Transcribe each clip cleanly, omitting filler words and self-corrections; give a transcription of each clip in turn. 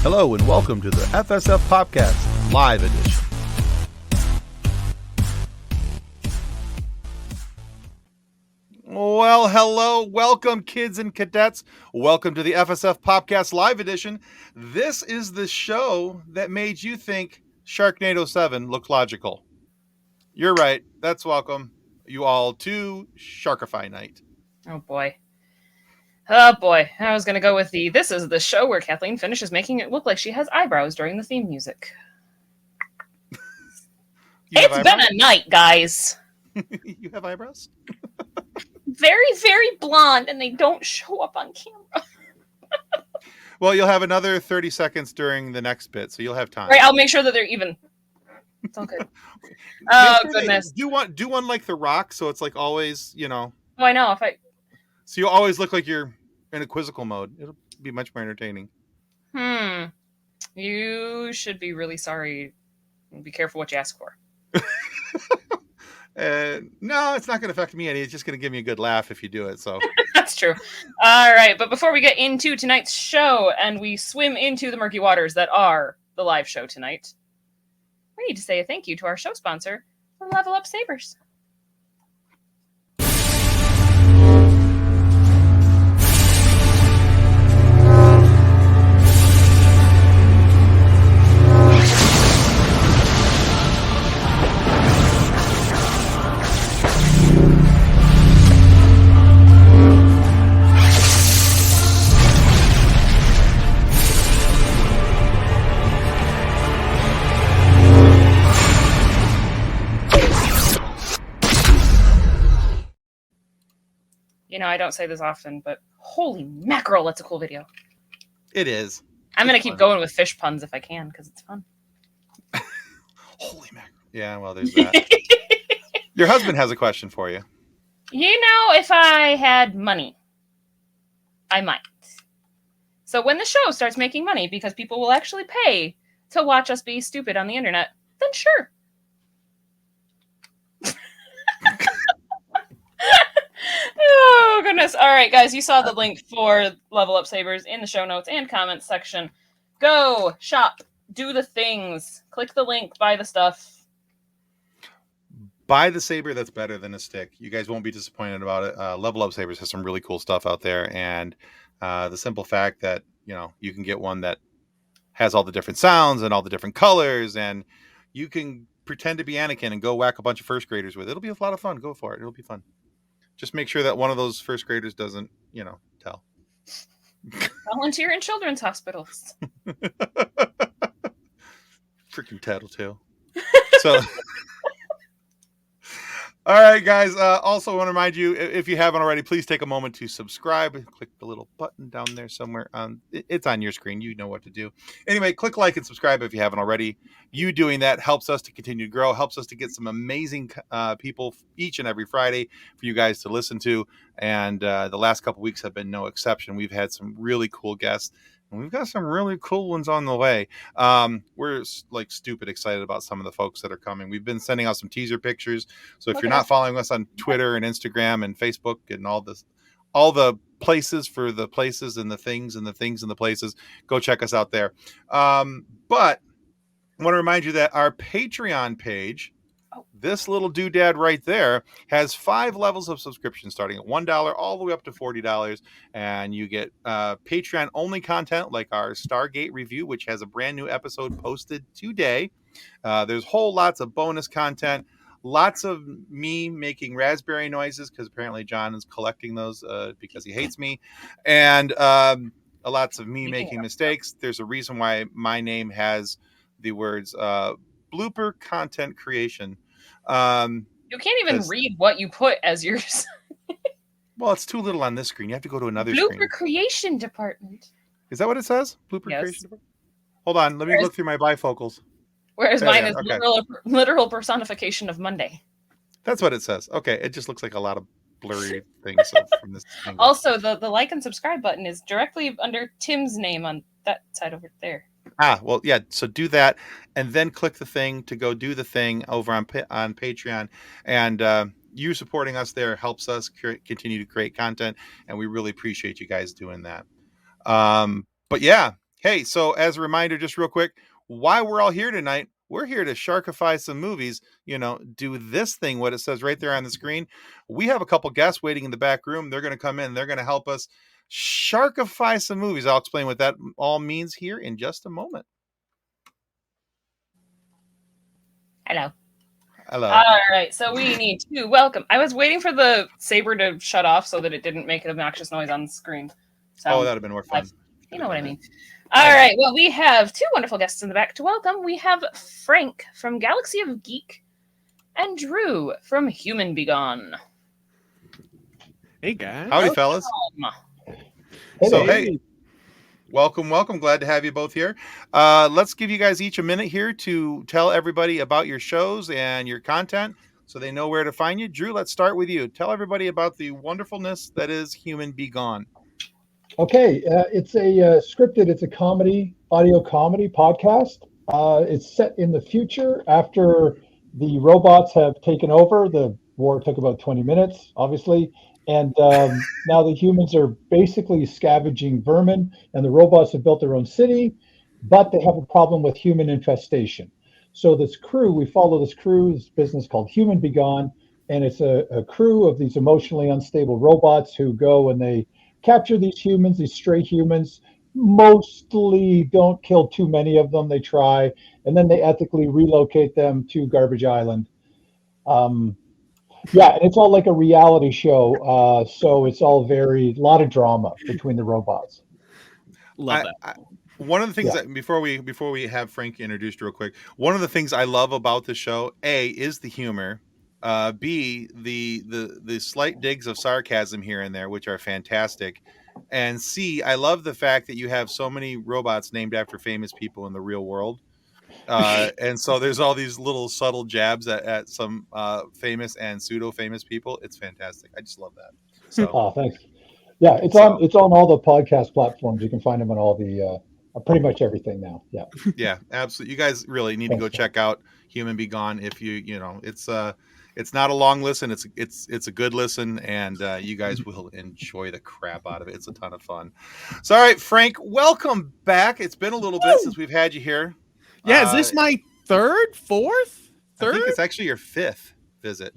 Hello and welcome to the FSF PopCast Live Edition. Well, hello, welcome kids and cadets. Welcome to the FSF PopCast Live Edition. This is the show that made you think Sharknado 7 looked logical. You're right. That's welcome you all to Sharkify Night. Oh boy. Oh boy. I was going to go with this is the show where Kathleen finishes making it look like she has eyebrows during the theme music. It's been a night, guys. You have eyebrows? Very, very blonde, and they don't show up on camera. Well, you'll have another 30 seconds during the next bit, so you'll have time. Right, I'll make sure that they're even. It's all good. Oh, sure goodness. Do one like The Rock, so it's like always, you know. Oh, I know. So you always look like you're in a quizzical mode. It'll be much more entertaining. You should be really sorry. Be careful what you ask for. No, it's not going to affect me any. It's just going to give me a good laugh if you do it. So That's true. All right, but before we get into tonight's show and we swim into the murky waters that are the live show tonight, we need to say a thank you to our show sponsor, the Level Up Sabers. You know, I don't say this often, but holy mackerel, that's a cool video. it is. I'm going to keep going with fish puns if I can, because it's fun. Holy mackerel. Yeah, well, there's that. Your husband has a question for you. You know, if I had money, I might. So when the show starts making money, because people will actually pay to watch us be stupid on the internet, then sure. Oh, goodness. All right, guys, you saw the link for Level Up Sabers in the show notes and comments section. Go, shop, do the things. Click the link, buy the stuff. Buy the saber that's better than a stick. You guys won't be disappointed about it. Level Up Sabers has some really cool stuff out there. And the simple fact that, you know, you can get one that has all the different sounds and all the different colors. And you can pretend to be Anakin and go whack a bunch of first graders with it. It'll be a lot of fun. Go for it. It'll be fun. Just make sure that one of those first graders doesn't, you know, tell. Volunteer in children's hospitals. Freaking tattletale. So, all right, guys. Also want to remind you, if you haven't already, please take a moment to subscribe. Click the little button down there somewhere. It's on your screen. You know what to do. Anyway, click like and subscribe if you haven't already. You doing that helps us to continue to grow, helps us to get some amazing people each and every Friday for you guys to listen to. And the last couple weeks have been no exception. We've had some really cool guests. And we've got some really cool ones on the way. We're like stupid excited about some of the folks that are coming. We've been sending out some teaser pictures. So if you're not following us on Twitter and Instagram and Facebook and all the places for the places and the things and the things and the places, go check us out there. But I want to remind you that our Patreon page, this little doodad right there, has 5 levels of subscription starting at $1 all the way up to $40. And you get Patreon only content like our Stargate review, which has a brand new episode posted today. There's whole lots of bonus content, lots of me making raspberry noises because apparently John is collecting those because he hates me. And lots of me making mistakes. There's a reason why my name has the words blooper content creation. You can't even read what you put as yours. Well, it's too little on this screen. You have to go to another Blooper screen. Creation Department. Is that what it says? Blooper Yes. Creation Department? Hold on. Let me look through my bifocals. Whereas mine is literal personification of Monday. That's what it says. Okay. It just looks like a lot of blurry things from this angle. Also, the like and subscribe button is directly under Tim's name on that side over there. Well, yeah. So do that, and then click the thing to go do the thing over on Patreon, and you supporting us there helps us continue to create content, and we really appreciate you guys doing that. But yeah, Hey, so as a reminder, just real quick, why we're all here tonight, we're here to Sharkify some movies, do this thing, what it says right there on the screen. We have a couple guests waiting in the back room. They're going to come in. They're going to help us Sharkify some movies. I'll explain what that all means here in just a moment. Hello. Hello. All right, so we need to welcome. I was waiting for the saber to shut off so that it didn't make an obnoxious noise on the screen. Oh, that would have been more fun. You know what I mean. All right, well, we have two wonderful guests in the back to welcome. We have Frank from Galaxy of Geek and Drew from Human B-Gon. Hey, guys. Howdy, fellas. So, hey, welcome. Glad to have you both here. Let's give you guys each a minute here to tell everybody about your shows and your content so they know where to find you. Drew, let's start with you. Tell everybody about the wonderfulness that is Human B-Gon. Okay, it's a scripted, it's a audio comedy podcast. It's set in the future after the robots have taken over. The war took about 20 minutes, obviously. And now the humans are basically scavenging vermin, and the robots have built their own city, but they have a problem with human infestation. So we follow this crew, this business called Human B-Gon, and it's a crew of these emotionally unstable robots who go and they capture these humans, these stray humans, mostly don't kill too many of them. They try, and then they ethically relocate them to Garbage Island. And it's all like a reality show. So it's all a lot of drama between the robots. Love that. One of the things that before we have Frank introduced real quick, one of the things I love about the show, A, is the humor. B, the slight digs of sarcasm here and there, which are fantastic. And C, I love the fact that you have so many robots named after famous people in the real world. And so there's all these little subtle jabs at some famous and pseudo famous people. It's fantastic. I just love that. So, thanks. Yeah, it's on all the podcast platforms. You can find them on all the pretty much everything now. Yeah. Yeah, absolutely. You guys really need to go check out Human B-Gon. If it's not a long listen. It's a good listen, and you guys will enjoy the crap out of it. It's a ton of fun. So, all right, Frank, welcome back. It's been a little bit since we've had you here. Yeah, is this my fourth? I think it's actually your fifth visit.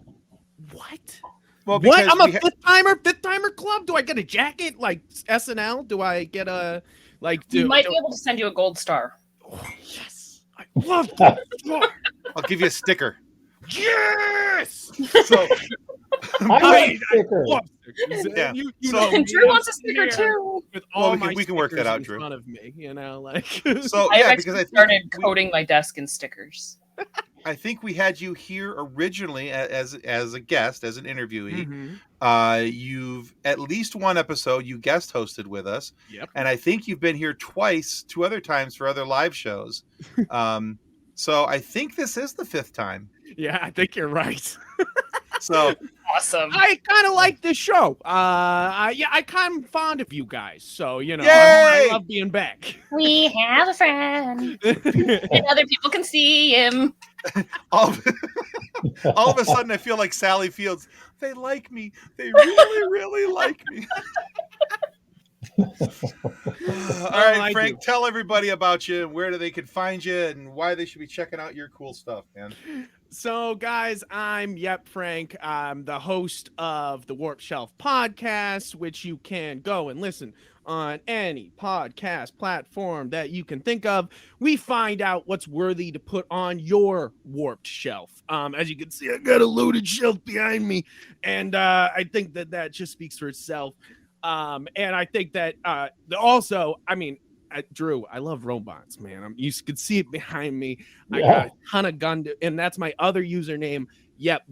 What? Well, what? I'm a fifth timer club. Do I get a jacket like SNL? Do I get a You might be able to send you a gold star. Oh, yes, I love that. I'll give you a sticker. Yes. So I sticker. Yeah. Drew wants a sticker too. With all we can work that out, Drew. In front of me, So I started coding my desk in stickers. I think we had you here originally as a guest, as an interviewee. Mm-hmm. You've at least one episode you guest hosted with us. Yep. And I think you've been here twice, two other times for other live shows. So I think this is the fifth time. Yeah, I think you're right. So awesome. I kind of like this show. I'm kind of fond of you guys. So, Yay! I love being back. We have a friend. And other people can see him. All of a sudden, I feel like Sally Fields. They like me. They really, really like me. All right, Frank, tell everybody about you, where they can find you, and why they should be checking out your cool stuff, man. So, guys, I'm Frank. I'm the host of the Warp Shelf podcast, which you can go and listen on any podcast platform that you can think of. We find out what's worthy to put on your warped shelf. As you can see, I got a loaded shelf behind me, and I think that just speaks for itself. And I think that also, Drew, I love robots, man. You can see it behind me. Yeah. I got a ton of Gundam, and that's my other username,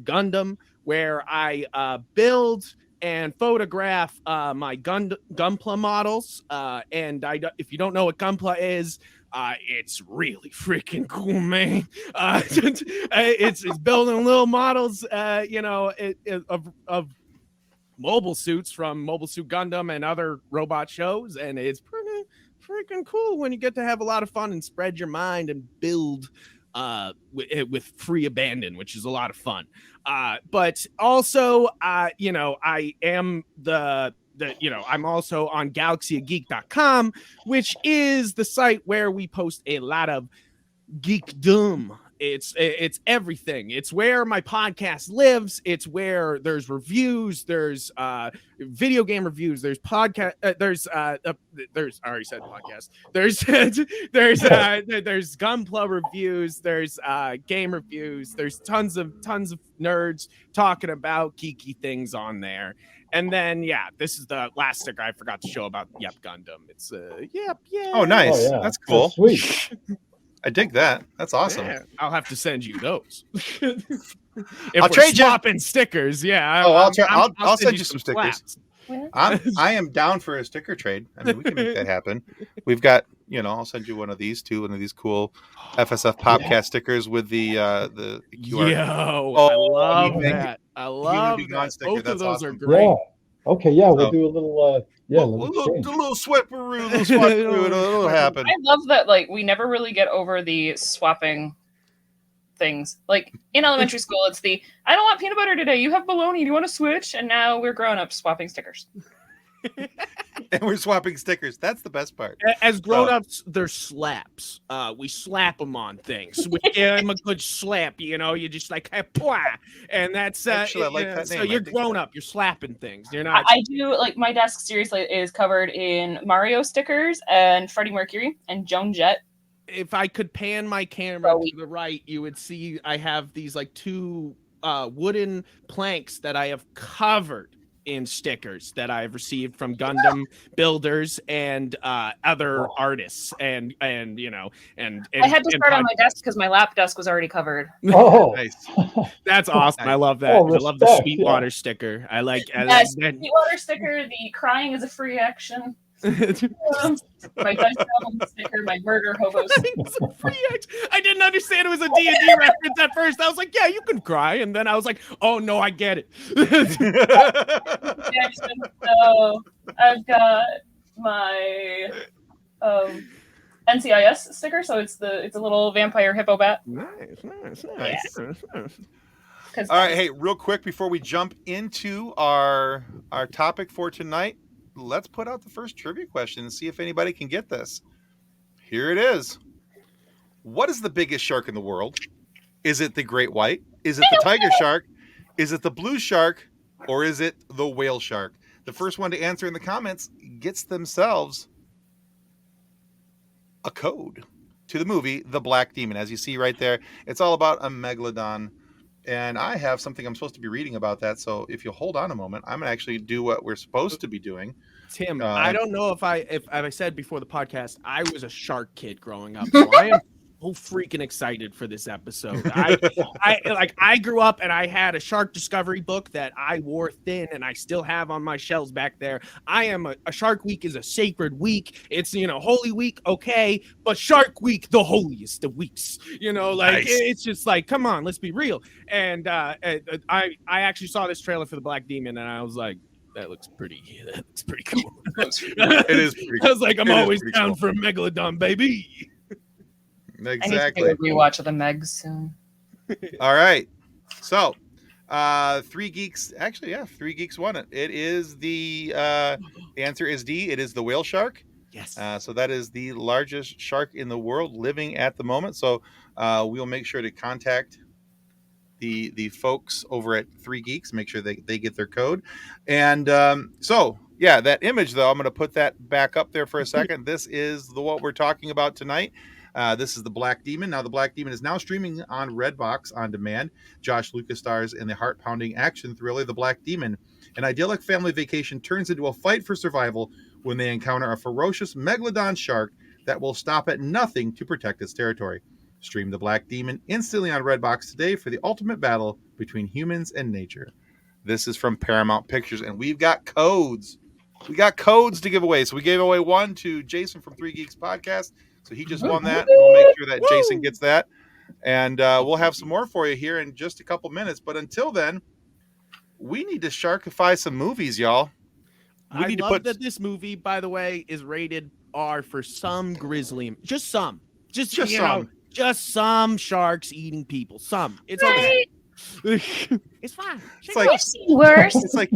Gundam, where I build and photograph my Gunpla models. And if you don't know what Gunpla is, it's really freaking cool, man. It's building little models, of mobile suits from Mobile Suit Gundam and other robot shows, and it's pretty freaking cool when you get to have a lot of fun and spread your mind and build with free abandon, which is a lot of fun. But also, I am the I'm also on galaxyofgeek.com, which is the site where we post a lot of geekdom. It's everything. It's where my podcast lives. It's where there's reviews, there's video game reviews, there's podcast, there's I already said podcast. There's Gunpla reviews, there's game reviews, there's tons of nerds talking about geeky things on there. And then this is the last sticker I forgot to show about Yep Gundam. It's Yep. Oh, nice. Oh, yeah. That's cool. That's sweet. I dig that. That's awesome. Yeah, I'll have to send you those. I'll trade you swapping stickers. Yeah. I'll send you some stickers. Slaps. I am down for a sticker trade. I mean, we can make that happen. We've got, I'll send you one of these cool FSF PopCast stickers with the QR. Yo, I love that. I love Human B-Gon that. sticker. Both That's of those awesome. are great. Yeah. Okay. Yeah, we'll So- do a little. The little sweparoo, it'll happen. I love that. Like, we never really get over the swapping things. Like in elementary school, it's the I don't want peanut butter today. You have bologna. Do you want to switch? And now we're grown up swapping stickers. And we're swapping stickers. That's the best part. As grown-ups, there's slaps. We slap them on things. We give them a good slap, you just like, pwah, and that's Actually, I like that so name. I you're dig grown that. up. You're slapping things. You're not. I do like my desk. Seriously, is covered in Mario stickers and Freddie Mercury and Joan Jett. If I could pan my camera Oh, to the right, you would see I have these like two wooden planks that I have covered in stickers that I've received from Gundam builders and other artists and I had to start on my desk because my lap desk was already covered. Oh, Nice. That's awesome. I love that. Oh, I love the respect, Sweetwater sticker. I like Yes, that. Sweetwater sticker. The crying is a free action. My Dutch album sticker. My murder hobos. It's a free act. I didn't understand it was a D&D reference at first. I was like, yeah, you can cry. And then I was like, oh, no, I get it. So I've got my NCIS sticker. So it's a little vampire hippo bat. Nice. All right, hey, real quick before we jump into our topic for tonight, let's put out the first trivia question and see if anybody can get this. Here it is. What is the biggest shark in the world? Is it the great white? Is it the tiger shark? Is it the blue shark? Or is it the whale shark? The first one to answer in the comments gets themselves a code to the movie The Black Demon. As you see right there, it's all about a megalodon. And I have something I'm supposed to be reading about that. So if you'll hold on a moment, I'm going to actually do what we're supposed to be doing. Tim, I don't know if I said before the podcast, I was a shark kid growing up. So I am so freaking excited for this episode. I grew up and I had a shark discovery book that I wore thin and I still have on my shelves back there. I am a Shark Week is a sacred week. It's, Holy Week, okay, but Shark Week, the holiest of weeks. Nice. It's just like, come on, let's be real. And I actually saw this trailer for The Black Demon and I was like, that looks pretty cool. It is pretty I was like, I'm It is always pretty down cool. for a megalodon, baby. Exactly. I need to do a rewatch of the Megs soon. All right. So, 3 Geeks, actually, 3 Geeks won it. It is the answer is D. It is the whale shark. Yes. So that is the largest shark in the world living at the moment. So we'll make sure to contact the folks over at 3 Geeks, make sure they get their code. And that image, though, I'm going to put that back up there for a second. This is what we're talking about tonight. This is The Black Demon. Now, The Black Demon is now streaming on Redbox on demand. Josh Lucas stars in the heart-pounding action thriller The Black Demon. An idyllic family vacation turns into a fight for survival when they encounter a ferocious megalodon shark that will stop at nothing to protect its territory. Stream The Black Demon instantly on Redbox today for the ultimate battle between humans and nature. This is from Paramount Pictures, and we've got codes. We got codes to give away. So we gave away one to Jason from 3 Geeks Podcast. So he just won that. We'll make sure that Jason gets that. And we'll have some more for you here in just a couple minutes. But until then, we need to Sharkify some movies, y'all. We I need love to put that this movie, by the way, is rated R for some grizzly. Just some. Just some. Just some sharks eating people. Some. It's okay. It's fine. It's like I've seen worse. it's like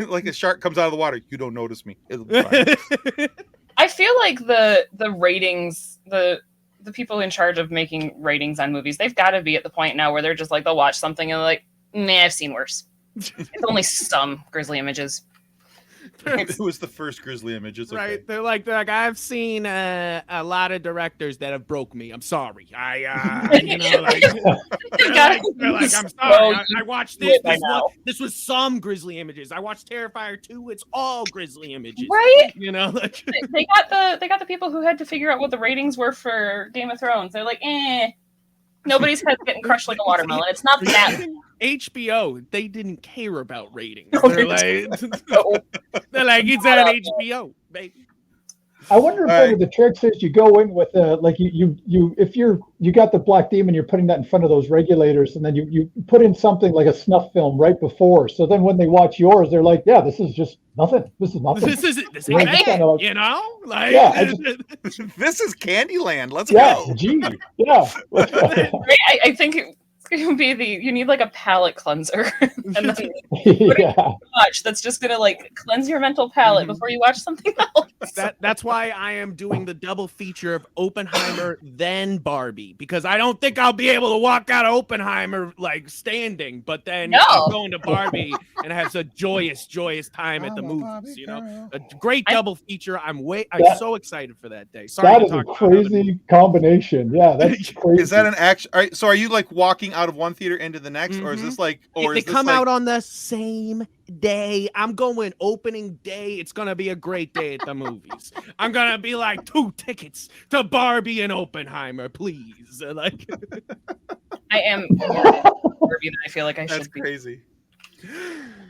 like a shark comes out of the water, you don't notice me. It'll be fine. I feel like the ratings, the people in charge of making ratings on movies, they've got to be at the point now where they're just like, they'll watch something and they're like, nah, I've seen worse. It's only some grisly images. It was the first grisly image. It's okay. Right? They're like I've seen a lot of directors that have broke me. I'm sorry. You know, like they're like I'm sorry. I watched this. This was some grisly images. I watched Terrifier 2. It's all grisly images. Right? You know, like they got the people who had to figure out what the ratings were for Game of Thrones. They're like, nobody's head getting crushed like a watermelon. It's not that. HBO, they didn't care about ratings. No, They're like, it's on HBO, baby. I wonder if one of the tricks is you go in with like if you got the Black Demon, you're putting that in front of those regulators, and then you put in something like a snuff film right before. So then when they watch yours, they're like, yeah, this is just nothing. This is nothing. This ain't it, you know? Like, yeah, this is Candyland. Let's yeah, go. Gee, yeah. Let's go. I think it would be you need like a palate cleanser and then watch that's just gonna like cleanse your mental palate before you watch something else. That's why I am doing the double feature of Oppenheimer then Barbie, because I don't think I'll be able to walk out of Oppenheimer like standing, but then I'm going to Barbie and have a joyous time at the movies. You know, a great double feature. I'm so excited for that day. Sorry, that is a crazy combination. Yeah, that's crazy. Is that an action? All right, so are you like walking out of one theater into the next, or is this like, they come out on the same day? I'm going opening day. It's gonna be a great day at the movies. I'm gonna be like 2 tickets to Barbie and Oppenheimer, please. Like, I am Barbie than I feel like I should be. That's crazy.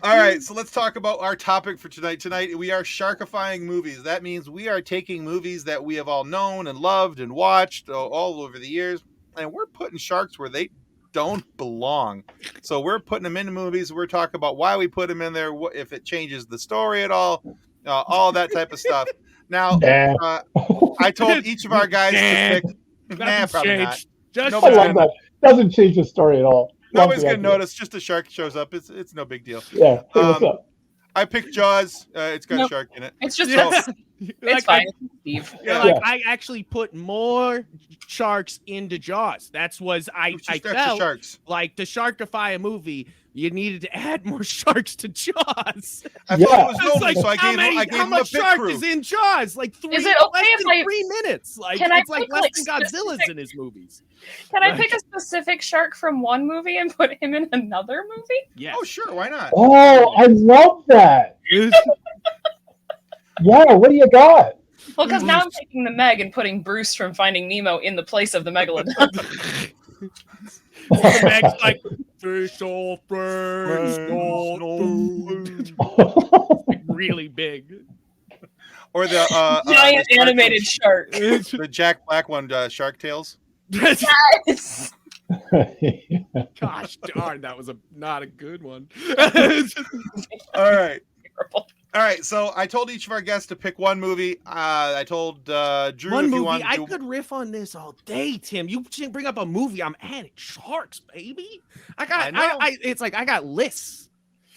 All right, so let's talk about our topic for tonight. Tonight we are sharkifying movies. That means we are taking movies that we have all known and loved and watched all over the years, and we're putting sharks where they don't belong. So we're putting them into movies. We're talking about why we put them in there, if it changes the story at all that type of stuff. Now, I told each of our guys to pick. Probably not. I love that. Doesn't change the story at all. Nobody's gonna notice. Just a shark shows up. It's no big deal. Yeah. Hey, what's up? I picked Jaws. It's got a shark in it. It's just it's fine, Steve. I actually put more sharks into Jaws. I felt like to Sharkify a movie, you needed to add more sharks to Jaws. I thought it was lonely, so I gave how him much a pit shark crew. is in Jaws? Like 3. Is it okay if 3 minutes? Like can it's I like pick, less like, than Godzilla's in his movies. Can I pick a specific shark from one movie and put him in another movie? Yes. Oh, sure. Why not? Oh, I love that. Yeah, what do you got? Well, because now I'm taking the Meg and putting Bruce from Finding Nemo in the place of the megalodon. The Meg's like, fish all fresh, food. Like really big. Or the giant animated shark. The Jack Black one, Shark Tales. Yes. Gosh darn, that was not a good one. All right. All right, so I told each of our guests to pick one movie. I told Drew one if movie. you wanted I to... could riff on this all day, Tim. You didn't bring up a movie. I'm adding sharks, baby. I got lists.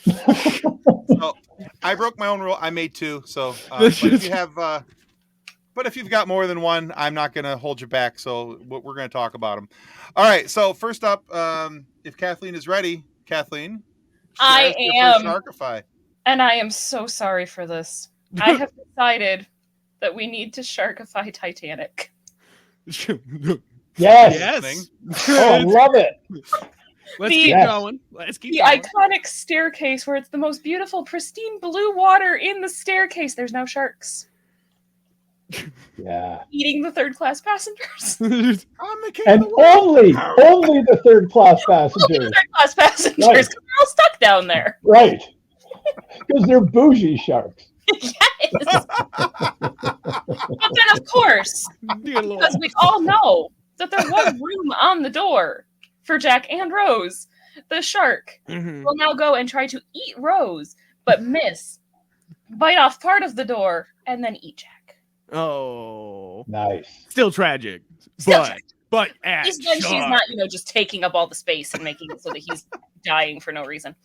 So I broke my own rule. I made 2. So, but if you've got more than one, I'm not going to hold you back. So we're going to talk about them. All right. So first up, if Kathleen is ready, Kathleen, I am. Sharkify. And I am so sorry for this. I have decided that we need to Sharkify Titanic. Yes. Oh, I love it. Let's keep going. The iconic staircase where it's the most beautiful, pristine blue water in the staircase. There's no sharks. Yeah. Eating the third-class passengers. And only the third-class passengers. Third-class passengers. Right. They're all stuck down there. Right. Because they're bougie sharks. Yes. But then, of course, because we all know that there was room on the door for Jack and Rose, the shark will now go and try to eat Rose, but miss, bite off part of the door, and then eat Jack. Oh. Nice. Still tragic. But she's not, just taking up all the space and making it so that he's dying for no reason.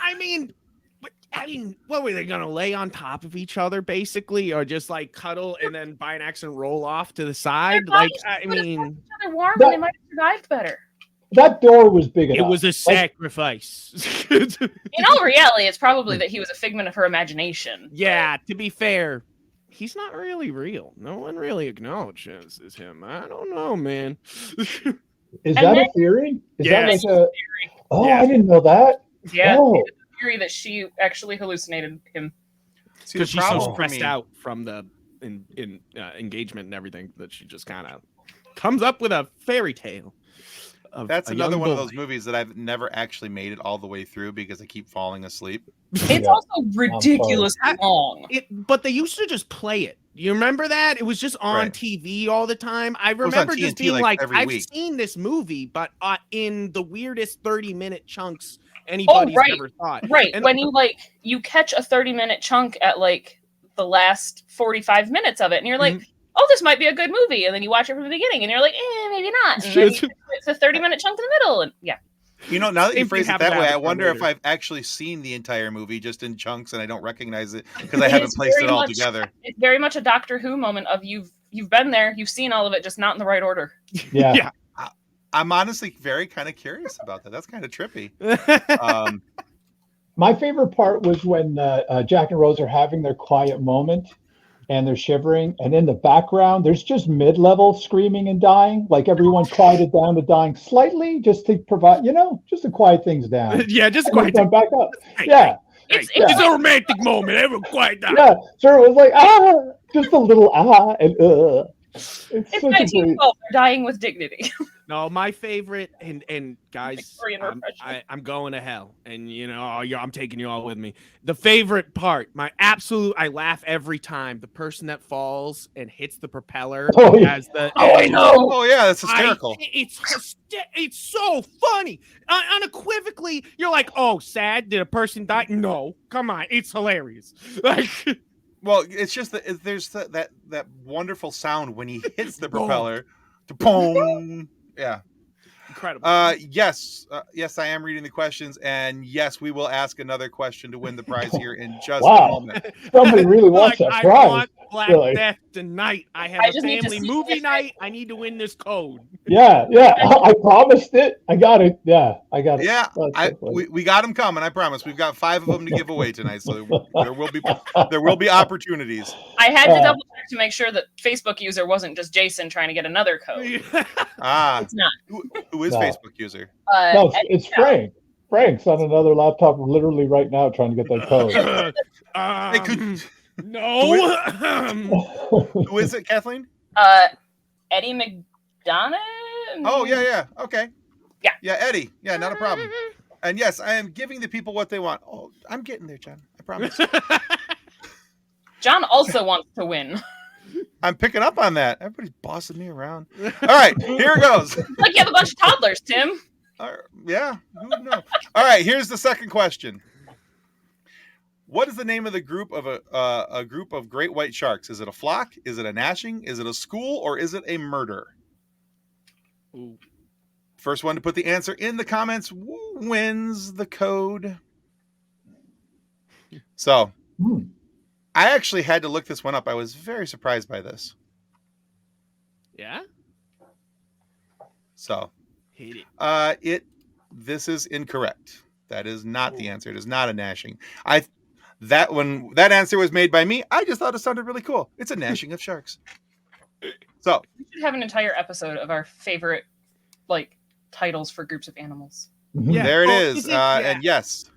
I mean, But I mean, what were they gonna lay on top of each other, basically, or just like cuddle and then by an accident roll off to the side? Their Like, bodies I would have mean, kept each other warm, That- and they might have survived better. That door was big it enough. was a Like, sacrifice. In all reality, it's probably that he was a figment of her imagination. Yeah, to be fair, he's not really real. No one really acknowledges is him. I don't know, man. is And that then- a theory? Is Yeah, that it's like a? Oh, Yeah. I didn't know that. Yeah, Oh. it's a theory that she actually hallucinated him. See, the Because she's so problem for stressed me- out from the engagement and everything that she just kind of comes up with a fairy tale. Of That's a another young one of boy. those movies that I've never actually made it all the way through because I keep falling asleep. It's Yeah. also ridiculously long. But they used to just play it. You remember that? It was just on Right. TV all the time. I was on remember just TNT, being like, like, every I've week. seen this movie, but in the weirdest 30-minute chunks anybody's right. ever thought. Right. And- When you catch a 30-minute chunk at like the last 45 minutes of it, and you're like, oh, this might be a good movie. And then you watch it from the beginning and you're like, maybe not. And then it's a 30-minute chunk in the middle. And yeah. You know, now that you Same thing phrase it happened that to way, I Avatar wonder if later. I've actually seen the entire movie just in chunks and I don't recognize it because I haven't It's placed very it all much- together. It's very much a Doctor Who moment of you've been there, you've seen all of it, just not in the right order. Yeah. Yeah. I'm honestly very kind of curious about that. That's kind of trippy. Um, My favorite part was when Jack and Rose are having their quiet moment and they're shivering, and in the background there's just mid-level screaming and dying, like everyone quieted down to dying slightly, just to provide, just to quiet things down. Yeah, just And then quiet. going back up. Hey, Yeah, It's It's a romantic moment. Everyone quiet down. yeah. Sure, it was like just a little and It's It's such a great. 1912. They're dying with dignity. No, my favorite, and guys, Victorian repression. I'm going to hell, and I'm taking you all with me. The favorite part, my absolute, I laugh every time. The person that falls and hits the propeller Oh, yeah. as the. Oh, I know. oh yeah, that's hysterical. It's so funny. Unequivocally, you're like, oh, sad. Did a person die? No, come on, it's hilarious. Like, Well, it's just that there's that wonderful sound when he hits the propeller. Boom. Yeah. incredible. Yes, I am reading the questions, and yes, we will ask another question to win the prize here in just a Wow. moment. Somebody really wants Like, that I prize. want Black really. Death tonight. I have I a just need to family see movie this. night. I need to win this code. Yeah. I promised it. I got it. Yeah, I got it. Yeah, That's so funny. we got them coming. I promise. We've got 5 of them to give away tonight, so there will be opportunities. I had to double check to make sure that Facebook user wasn't just Jason trying to get another code. Ah, It's not. who is No. Facebook user? No, it's Frank. Frank's on another laptop literally right now trying to get that code. Hey, could- No. Who is it, Kathleen? Eddie McDonough? Oh yeah. Okay. Yeah. Yeah, Eddie. Yeah, not a problem. And yes, I am giving the people what they want. Oh, I'm getting there, John. I promise. John also wants to win. I'm picking up on that. Everybody's bossing me around. All right, here it goes. Like you have a bunch of toddlers, Tim. Yeah, who would know? All right, here's the second question. What is the name of the group of a group of great white sharks? Is it a flock? Is it a gnashing? Is it a school? Or is it a murder? Ooh. First one to put the answer in the comments wins the code. So, I actually had to look this one up. I was very surprised by this. Yeah. So, Hate it. This is incorrect. That is not the answer. It is not a gnashing. When that answer was made by me, I just thought it sounded really cool. It's a gnashing of sharks. So We should have an entire episode of our favorite titles for groups of animals. Yeah. there it Oh, is. is it? Yeah. And yes.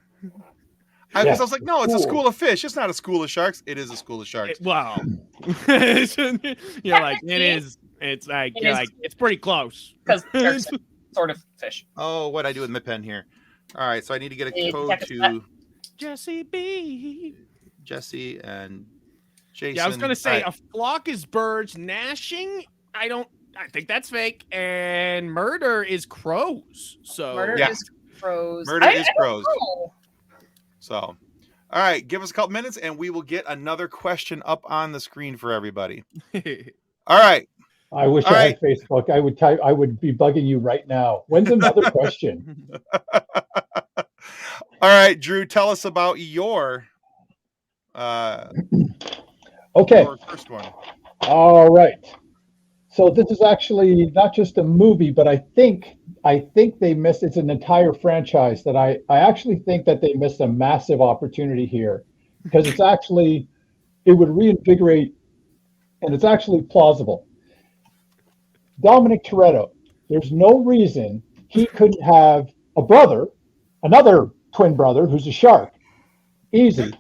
I was like, no, it's a school of fish. It's not a school of sharks. It is a school of sharks. Well, you're like it is. It's like It you're is. like it's pretty close. Because they're sort of fish. Oh, what I do with my pen here. All right, so I need to get a It's code like a to Jesse B. Jesse and Jason. Yeah, I was gonna say All a flock is birds. Gnashing, I think that's fake. And murder is crows. So Murder Yeah. is crows. Murder is don't crows. know. So, all right, give us a couple minutes and we will get another question up on the screen for everybody. All right. I wish All I had Facebook. I would be bugging you right now. When's another question? All right, Drew, tell us about your Okay. your first one. All right. So this is actually not just a movie, but I think they missed. It's an entire franchise that I actually think that they missed a massive opportunity here, because it would reinvigorate, and it's actually plausible. Dominic Toretto. There's no reason he couldn't have a brother, another twin brother who's a shark. Easy.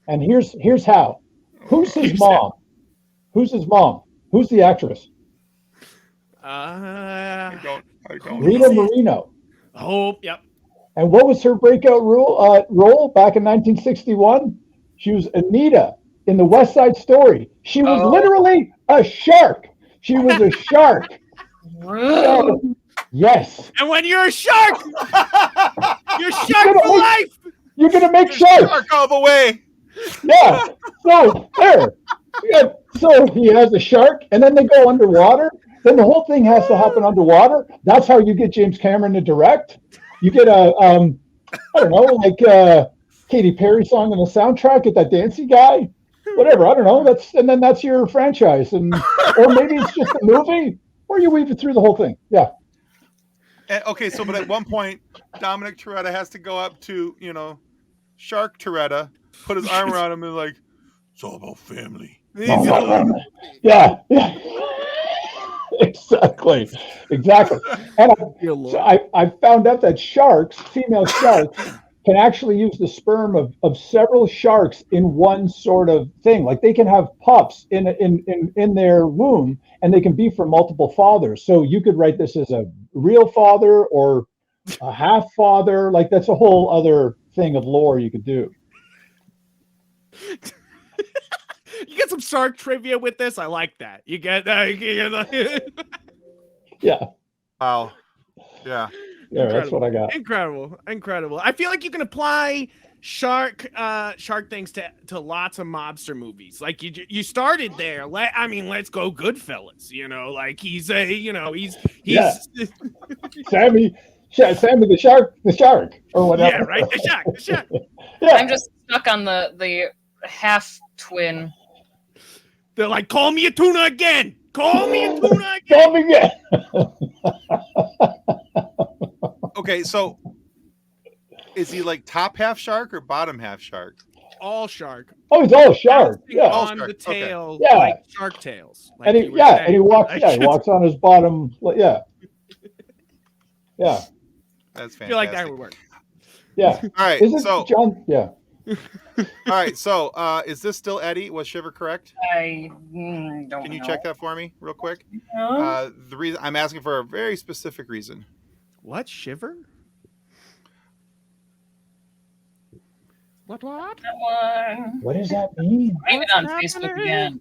And here's how. Who's his mom? Who's his mom? Who's the actress? I don't. Rita Moreno. Oh, yep. And what was her breakout role back in 1961? She was Anita in the West Side Story. She was literally a shark. She was a shark. So, yes. And when you're a shark, you're shark for life. You're gonna make sharks. Shark all the way. Yeah. So there. Yeah. So he has a shark, and then they go underwater. Then the whole thing has to happen underwater. That's how you get James Cameron to direct. You get a I don't know, like Katy Perry song on the soundtrack. Get that dancey guy. Whatever. I don't know. That's your franchise, or maybe it's just a movie, or you weave it through the whole thing. Yeah. Okay, so but at one point, Dominic Toretto has to go up to Shark Toretto, put his arm around him, and like, it's all about family. Yeah. Exactly. And I found out that female sharks, can actually use the sperm of several sharks in one sort of thing. Like they can have pups in their womb, and they can be from multiple fathers. So you could write this as a real father or a half father. Like that's a whole other thing of lore you could do. You get some shark trivia with this. I like that. You get Yeah. Wow. Yeah. Yeah, that's what I got. Incredible. I feel like you can apply shark things to lots of mobster movies. Like you started there. Let's go Goodfellas. Like he's Yeah. Sammy the shark or whatever. Yeah, right. The shark. Yeah. I'm just stuck on the half twin. They're like, call me a tuna again. Call me a tuna again. Call me again. Okay, so is he like top half shark or bottom half shark? All shark. Oh, he's all shark. Bouncing Yeah. on All shark. the tail, Okay. Yeah. like shark tails. Like And he walks. Yeah, he walks on his bottom. Yeah. Yeah. That's fantastic. I feel like that would work. Yeah. All right, Isn't so John? Yeah. all right, so is this still Eddie? Was Shiver correct? I don't know. Can you check that for me real quick? No. The reason I'm asking for a very specific reason. What? Shiver? What? That one. What does that mean? I'm on Facebook again.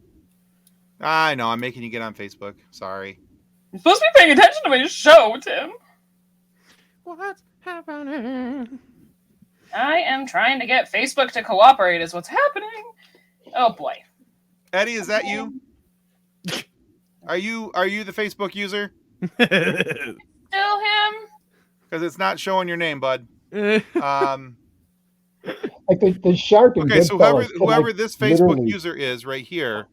I know, I'm making you get on Facebook. Sorry. You're supposed to be paying attention to my show, Tim. What's happening? I am trying to get Facebook to cooperate is what's happening. Oh boy. Eddie, is that you? Are you the Facebook user? Still him? Because it's not showing your name, bud. Like the shark. In Okay, so Goodfellas whoever can, this Facebook literally- user is right here,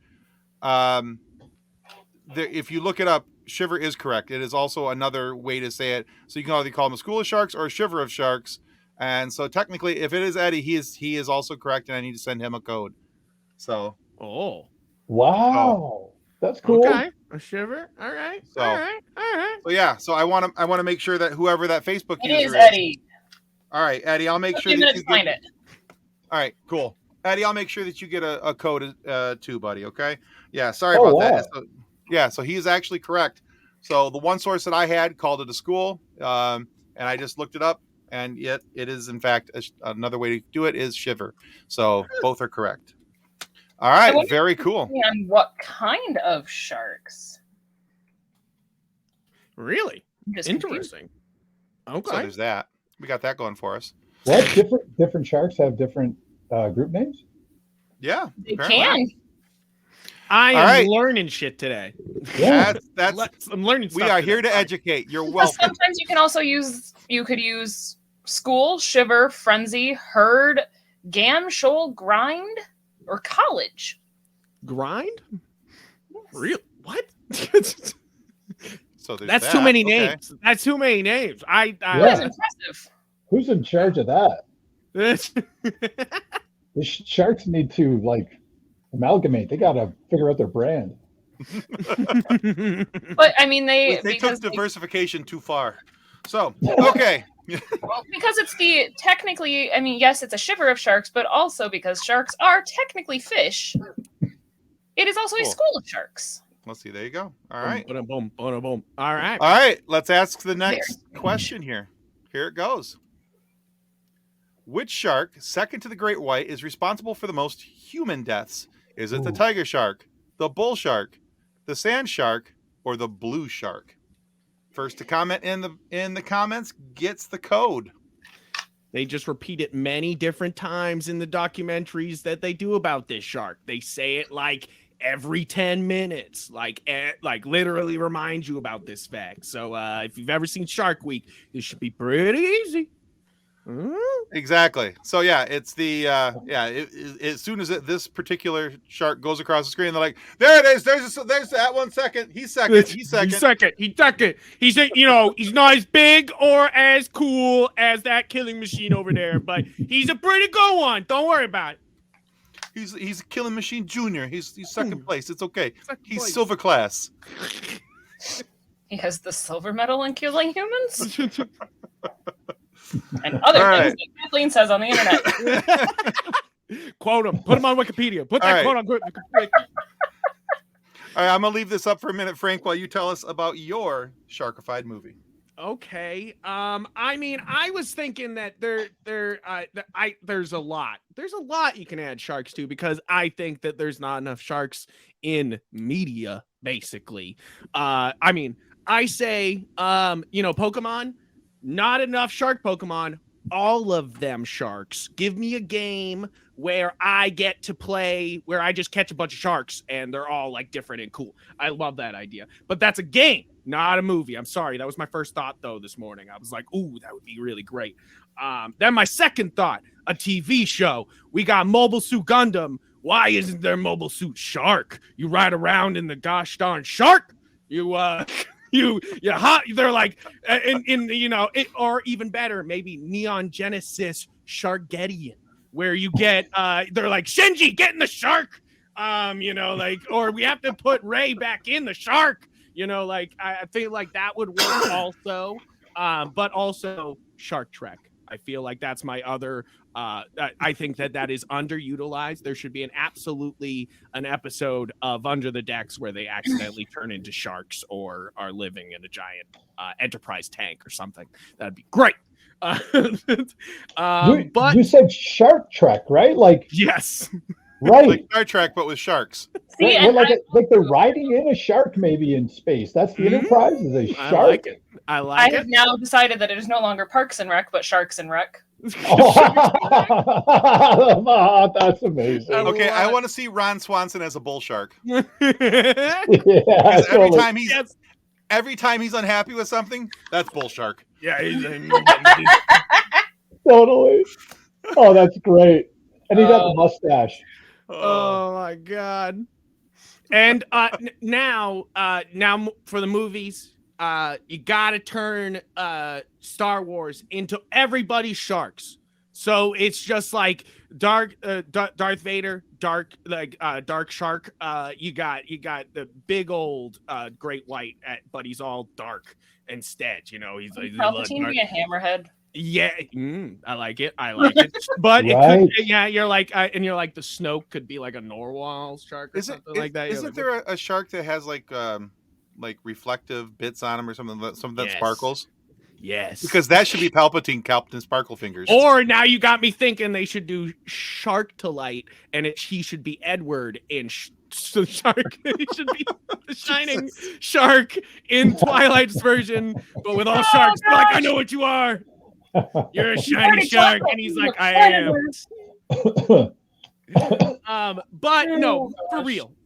if you look it up, Shiver is correct. It is also another way to say it. So you can either call him a school of sharks or a shiver of sharks. And so technically, if it is Eddie, he is also correct, and I need to send him a code. So. Oh. Wow. That's cool. Okay. A shiver. All right. So- All right. So yeah. So I want to make sure that whoever that Facebook It user is Eddie. All right, Eddie. I'll make Took sure me a that minute you to find it. All right, cool. Eddie, I'll make sure that you get a code too, buddy. Okay. Yeah. Sorry Oh, about wow. that. So, yeah. So he is actually correct. So the one source that I had called it a school, and I just looked it up, and yet it is in fact another way to do it is shiver. So both are correct. All right. wonder- Very cool. And what kind of sharks? Really? I'm just confused. Interesting. So Okay. there's that. We got that going for us. What different sharks have different group names? Yeah. They apparently. can. I am All right. learning shit today. Yeah. That's I'm learning stuff we are today. here to educate. You're But welcome. sometimes you can also use school, shiver, frenzy, herd, gam, shoal, grind, or college? Grind? Yes. Real? What? So there's That's that. too many Okay. names. That's too many names. That Yeah. is impressive. Who's in charge of that? That's The Sharks need to amalgamate. They got to figure out their brand. But I mean, They because took diversification too far. So, okay. well, because it's technically, I mean, yes, it's a shiver of sharks, but also because sharks are technically fish, it is also a Cool. school of sharks. Let's see. There you go. All right. Boom, boom, boom, boom. All right. All right. Let's ask the next question here. Here it goes. Which shark, second to the great white, is responsible for the most human deaths? Is it the Ooh. tiger shark, the bull shark, the sand shark, or the blue shark? First to comment in the comments gets the code. They just repeat it many different times in the documentaries that they do about this shark. They say it like every 10 minutes, like literally remind you about this fact. So if you've ever seen Shark Week, this should be pretty easy. Exactly. So yeah, it's the as soon as this particular shark goes across the screen, they're like, there it is. There's that 1 second. He's second. He's second. He's second. He's he's not as big or as cool as that killing machine over there, but he's a pretty good one. Don't worry about it. He's a killing machine junior. He's second place. It's okay. He's place. silver class. He has the silver medal in killing humans and other All things that Kathleen says on the internet. Quote him. Put him on Wikipedia. Put that All quote on Wikipedia. All right, I'm gonna leave this up for a minute, Frank, while you tell us about your Sharkified movie. Okay. I mean, I was thinking that there's a lot. There's a lot you can add sharks to because I think that there's not enough sharks in media, basically. I mean, I say, Pokemon, not enough shark Pokemon, all of them sharks. Give me a game where I get to play, where I just catch a bunch of sharks and they're all like different and cool. I love that idea. But that's a game, not a movie. I'm sorry. That was my first thought, though, this morning. I was like, ooh, that would be really great. Then my second thought, a TV show. We got Mobile Suit Gundam. Why isn't there Mobile Suit Shark? You ride around in the gosh darn shark. They're like, or even better, maybe Neon Genesis Sharkgeddon, where you get, they're like, Shinji, get in the shark. Or we have to put Ray back in the shark. I feel like that would work also. But also Shark Trek. I feel like that's my other. I think that is underutilized. There should be an episode of Under the Decks where they accidentally turn into sharks or are living in a giant Enterprise tank or something. That'd be great. But you said Shark Trek, right? Yes, right. Like Star Trek, but with sharks. See, Right, like they're riding in a shark, maybe in space. That's the Enterprise. Is a shark. I like it. I have now decided that it is no longer Parks and Rec, but Sharks and Rec. Oh, that's amazing. Okay, I want to see Ron Swanson as a bull shark. Yeah, Because totally. every time he's unhappy with something, that's bull shark. Yeah, Totally. Oh, that's great. And he got the mustache. Oh my god. And now for the movies, you gotta turn Star Wars into everybody's sharks. So it's just like Darth Vader, dark shark. You got the big old great white, but he's all dark instead. He's Palpatine be a hammerhead. Yeah, I like it. But Right. it could, yeah, you're like, and you're like the Snoke could be like a narwhal shark or something like that. Isn't there a shark that has like reflective bits on him or something that sparkles? Yes. Because that should be Captain Sparkle Fingers. Or now you got me thinking they should do Shark to Light, and he should be Edward in Shark. He should be the shining shark in Twilight's version, but with all sharks. They're like, I know what you are. You're a shiny shark, and he's like, I am. But no,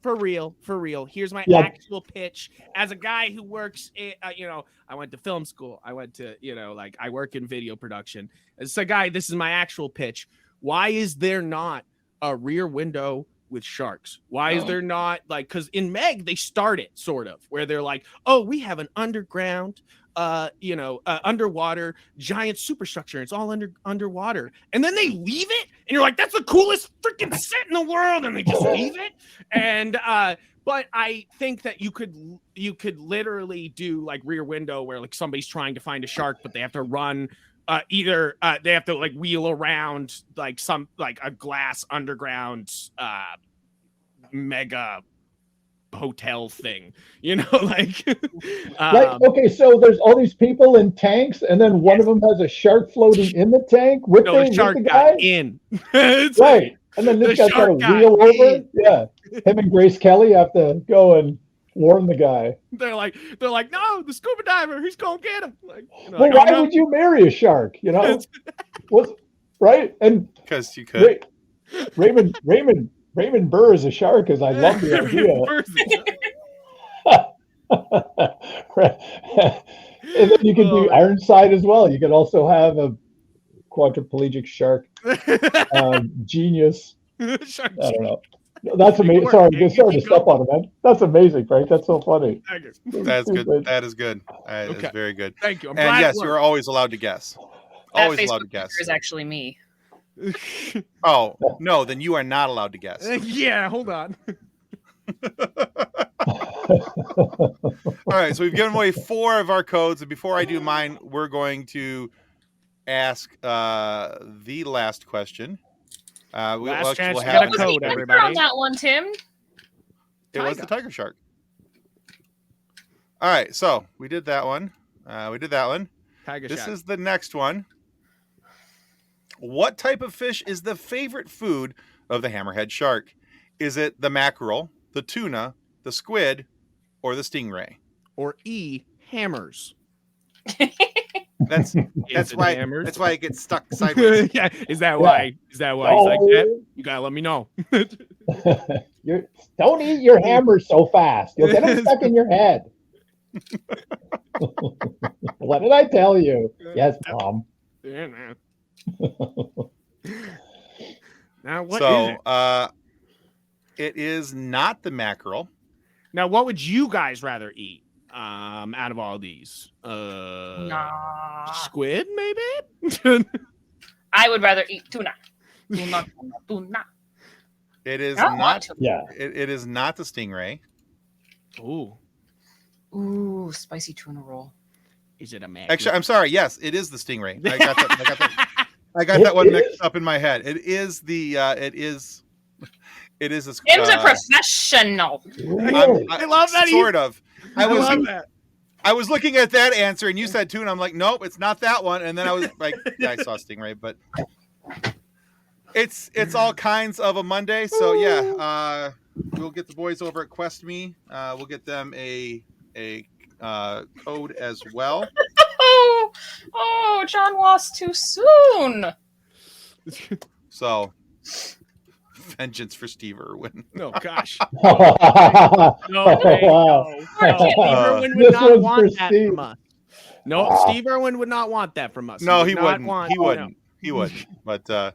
for real. Here's my Yeah. actual pitch. As a guy who works, I went to film school. I went to, I work in video production. As a guy, this is my actual pitch. Why is there not a Rear Window with sharks? Why is there not because in Meg they start it sort of where they're like, oh, we have an underground underwater giant superstructure. It's all underwater. And then they leave it. And you're like, that's the coolest freaking set in the world. And they just leave it. And, but I think that you could literally do like Rear Window where like somebody's trying to find a shark, but they have to run either they have to like wheel around like a glass underground mega hotel thing, like Right. Okay, so there's all these people in tanks, and then one of them has a shark floating in the tank with the shark the guy guy. in. Right. And then this guy's got to wheel over. Yeah. Him and Grace Kelly have to go and warn the guy. They're like, no, the scuba diver, he's gonna get him. Like, well, why would you marry a shark? Right? And because you could. Raymond Burr is a shark, because I love the idea. And then you can do Ironside as well. You could also have a quadriplegic shark genius. Shark I don't know. That's amazing. Sorry to step on it, man. That's amazing, Frank. That's so funny. That's good. That is good. That is very good. Thank you. And yes, you're always allowed to guess. Always allowed to guess. Is actually me. Oh, no, then you are not allowed to guess. Yeah, hold on. All right, so we've given away 4 of our codes, and before I do mine, we're going to ask the last question. Last chance we'll to get a have code, everybody. On that one, Tim. It was the tiger shark. All right, so we did that one. This is the next one. What type of fish is the favorite food of the hammerhead shark? Is it the mackerel, the tuna, the squid, or the stingray? Or E, hammers. That's why hammers? That's why it gets stuck sideways. Yeah, is that why? Is that why he's like that? You gotta let me know. Don't eat your hammer so fast. You'll get them stuck in your head. What did I tell you? Yes, Mom. Yeah, man. Now what so, is it? It is not the mackerel. Now, what would you guys rather eat? Out of all these, squid, maybe. I would rather eat tuna. Tuna. It is not. Yeah. It is not the stingray. Ooh, spicy tuna roll. Is it a mackerel? Actually, I'm sorry. Yes, it is the stingray. I got that one mixed up in my head. It is the. It is a. Tim's a professional. I love that. Sort of. I love that. I was looking at that answer, and you said tuna. I'm like, nope, it's not that one. And then I was like, yeah, I saw stingray, but it's all kinds of a Monday. So yeah, we'll get the boys over at Quest Me. We'll get them a code as well. Oh, John lost too soon. So, vengeance for Steve Irwin. No, gosh. Wow. Steve Irwin would This not one's want for that Steve. from us. No, Steve Irwin would not want that from us. No, he would wouldn't. He wouldn't. But all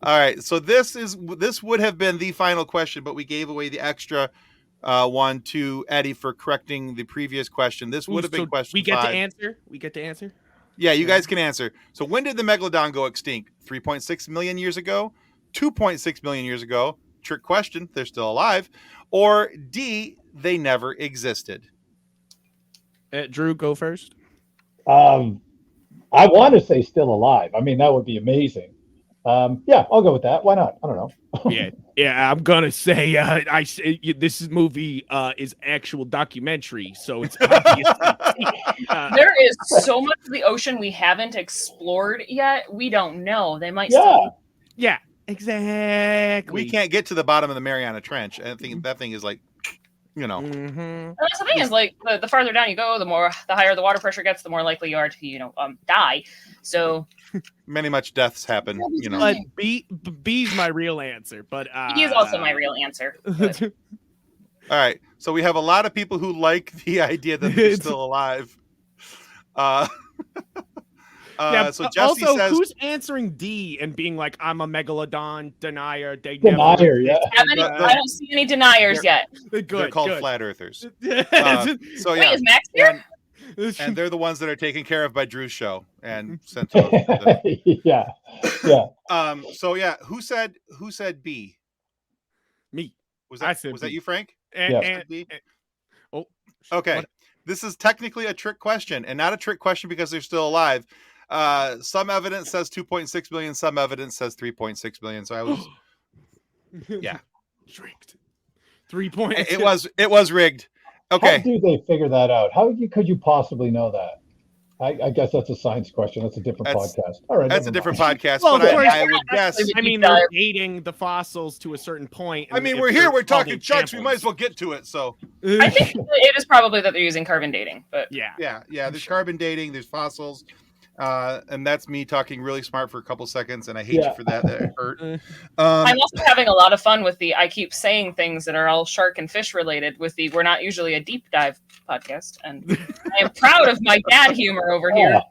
right. So this would have been the final question, but we gave away the extra one to Eddie for correcting the previous question. This would have been question 5. We get to answer. Yeah, you guys can answer. So when did the megalodon go extinct? 3.6 million years ago? 2.6 million years ago? Trick question. They're still alive. Or D, they never existed. Drew, go first. I want to say still alive. I mean, that would be amazing. Yeah, I'll go with that. Why not? I don't know. Yeah. I'm gonna say this movie is actual documentary, so it's obviously there is so much of the ocean we haven't explored yet. We don't know. They might still. Yeah, exactly. We can't get to the bottom of the Mariana Trench. I think that thing is like, you know. Mm-hmm. And that's the thing is, like, the farther down you go, the higher the water pressure gets, the more likely you are to, die. So Many much deaths happen, you know. But B's my real answer. But he is also my real answer. But All right, so we have a lot of people who like the idea that they're still alive. So Jesse also, says, who's answering D and being like, "I'm a megalodon denier"? They Denier, yeah. I don't see any deniers yet. they're called flat earthers. Good. So Wait, yeah, is Max here? and they're the ones that are taken care of by Drew's show and sent to. Yeah. So yeah, who said B? Me. Was I that said that B. you, Frank? Yeah. B? Oh, Okay. what? This is technically a trick question, and not a trick question because they're still alive. Some evidence says 2.6 billion. Some evidence says 3.6 billion. So I was, yeah, tricked. 3 points. It was rigged. Okay. How do they figure that out? How could you possibly know that? I guess that's a science question. That's a different podcast. All right. That's a never different mind. podcast, Well, but of course. I would guess. I mean, they're dating the fossils to a certain point. I mean, and we're if here. they're We're talking called sharks. We might as examples- well get to it. So I think it is probably that they're using carbon dating, but yeah. There's carbon dating. There's fossils. And that's me talking really smart for a couple seconds, and I hate you for that. That hurt. I'm also having a lot of fun with I keep saying things that are all shark and fish related with we're not usually a deep dive podcast, and I am proud of my dad humor over here.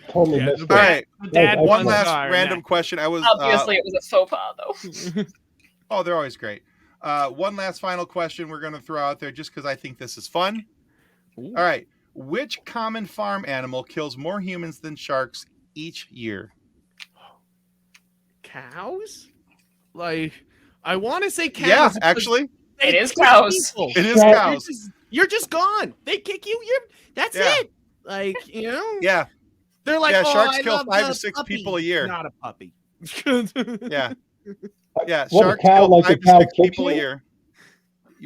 Totally Yeah, missed All it. right. Dad, One Excellent. last random question. I was Obviously, it was a faux pas, though. Oh, they're always great. One last final question we're going to throw out there just because I think this is fun. Ooh. All right. Which common farm animal kills more humans than sharks each year? Cows? Like, I want to say cows. Yeah, because actually, they It is kick cows. people. it is Yeah. cows. You're just gone. They kick you. That's Yeah. it. Like, Yeah, they're like, yeah. oh, Sharks I kill love 5 the to 6 puppy. people a year. Not a puppy. Yeah, yeah. What, a Sharks cow, kill like a 5 to cow 6 kicks people a you? year.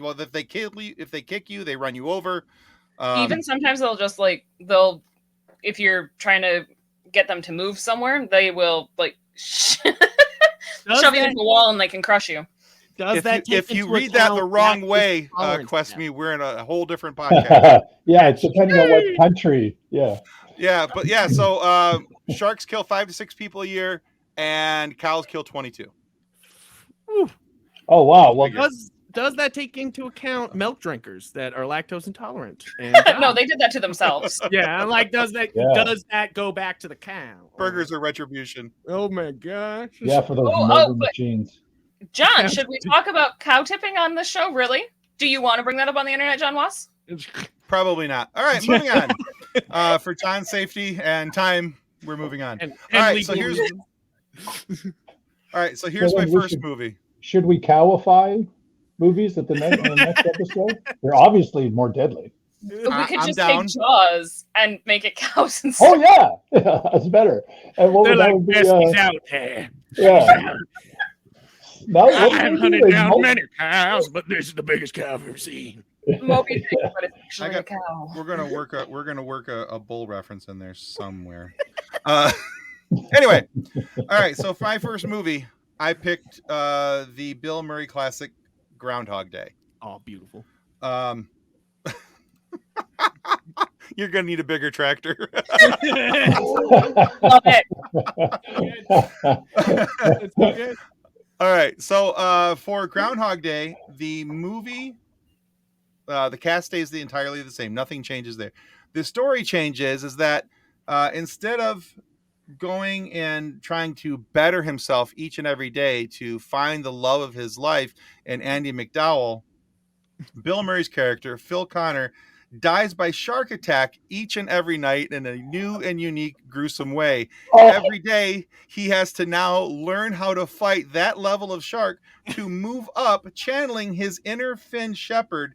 Well, if they kick you, they run you over. Even sometimes they'll if you're trying to get them to move somewhere, they will shove you into a wall and they can crush you. Does if you read that the wrong way, Questme, we're in a whole different podcast. Yeah, it's depending on what country. Yeah. Yeah, but yeah, so sharks kill 5 to 6 people a year, and cows kill 22. Oh wow. Well, Does that take into account milk drinkers that are lactose intolerant? And No, they did that to themselves. yeah, I'm like, does that go back to the cow? Burgers are retribution. Oh my gosh. yeah, for those Oh, murder but- machines. John, should we talk about cow tipping on this show? Really? Do you want to bring that up on the internet, John Wass? Probably not. All right, moving on. For John's safety and time, we're moving on. And All right, so legal here's reasons. here's Well, my then we first should- movie. Should we cowify movies at the next episode? They're obviously more deadly. We could I'm just down. take Jaws and make it cows instead. Oh yeah, that's better. And what They're would that like, would be? best he's out there. Yeah. Now, what would I've we hunted do? down many cows, but this is the biggest cow I've ever seen. Moby Dick, but it's actually I got- a cow. We're gonna work a bull reference in there somewhere. Anyway, all right. So for my first movie, I picked the Bill Murray classic Groundhog Day. Oh, beautiful. You're gonna need a bigger tractor. Love it. It's so good. All right. So for Groundhog Day, the movie, the cast stays entirely the same. Nothing changes there. The story changes is that instead of going and trying to better himself each and every day to find the love of his life in Andy McDowell, Bill Murray's character, Phil Connor, dies by shark attack each and every night in a new and unique, gruesome way. Oh, Every day, he has to now learn how to fight that level of shark to move up, channeling his inner Finn Shepherd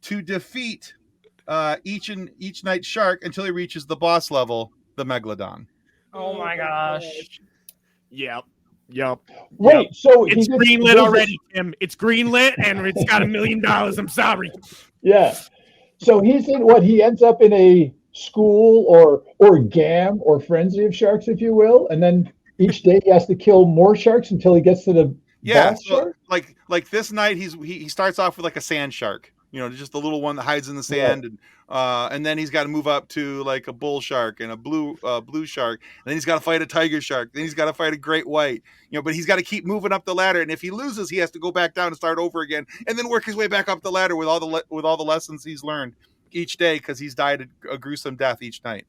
to defeat each night shark until he reaches the boss level, the megalodon. Oh my gosh. Yep. wait, so It's he gets- greenlit already, Tim. It's greenlit and it's got $1 million. I'm sorry. Yeah. So he's in what he ends up in a school or gam or frenzy of sharks, if you will, and then each day he has to kill more sharks until he gets to the Yeah, boss so shark. like this night he starts off with like a sand shark, just the little one that hides in the sand, and then he's got to move up to like a bull shark and a blue shark, and then he's got to fight a tiger shark, then he's got to fight a great white, but he's got to keep moving up the ladder, and if he loses, he has to go back down and start over again, and then work his way back up the ladder with all the lessons he's learned each day because he's died a gruesome death each night.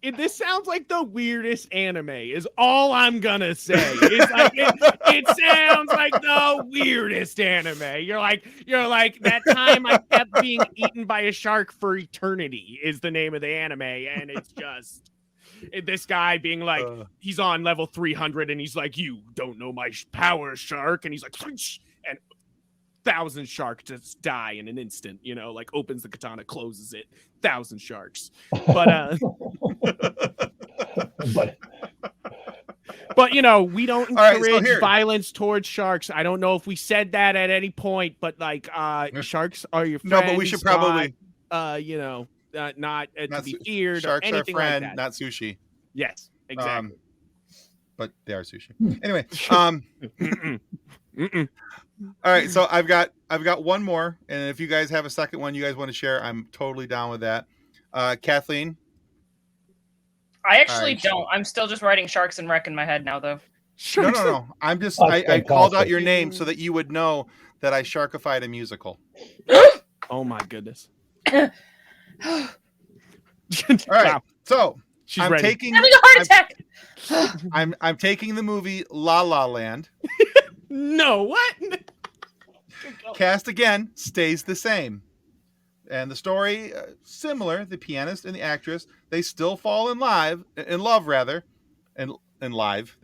This sounds like the weirdest anime is all I'm gonna say. It's like it sounds like the weirdest anime. You're like that time I kept being eaten by a shark for eternity is the name of the anime, and it's just this guy being like he's on level 300 and he's like, you don't know my power, shark, and he's like, and 1,000 sharks just die in an instant, like opens the katana, closes it, 1,000 sharks. But but we don't encourage violence towards sharks. I don't know if we said that at any point, but like sharks are your friends. No, but we should probably not to be feared sharks or anything are friend, like that. not sushi. Yes, exactly. But they are sushi. Anyway, all right, so I've got one more, and if you guys have a second one you guys want to share, I'm totally down with that. Kathleen? I actually don't. I'm still just writing Sharks and Wreck in my head now, though. No. I'm just I called out your name so that you would know that I Sharkified a musical. Oh my goodness. All right. Wow. So I'm ready. taking having a heart attack. I'm taking the movie La La Land. No, what? Cast again stays the same. And the story, similar. The pianist and the actress, they still fall in love. They fall in live.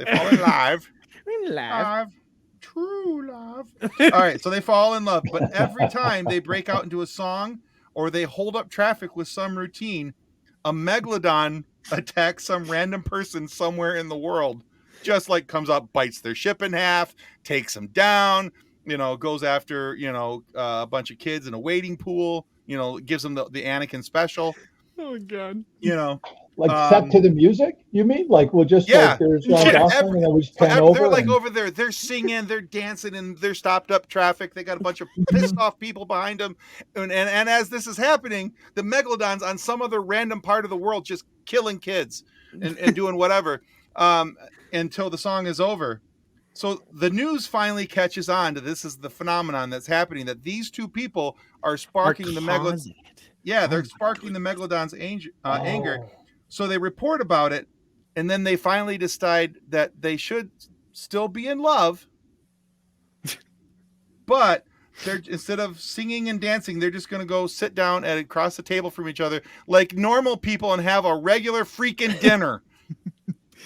True love. All right, so they fall in love. But every time they break out into a song or they hold up traffic with some routine, a megalodon attacks some random person somewhere in the world. Just like comes up, bites their ship in half, takes them down, goes after, a bunch of kids in a wading pool, gives them the Anakin special. Oh my God. Like set to the music, you mean? Like we'll just like there's Ryan Gosling and then we just pan over. They're like over there, they're singing, they're dancing, and they're stopped up traffic. They got a bunch of pissed off people behind them, and as this is happening, the megalodons on some other random part of the world just killing kids and doing whatever. Until the song is over. So the news finally catches on to this is the phenomenon that's happening, that these two people are sparking the megalodon. Yeah, they're sparking the megalodon's anger. So they report about it, and then they finally decide that they should still be in love, but they're instead of singing and dancing, they're just going to go sit down across the table from each other like normal people and have a regular freaking dinner.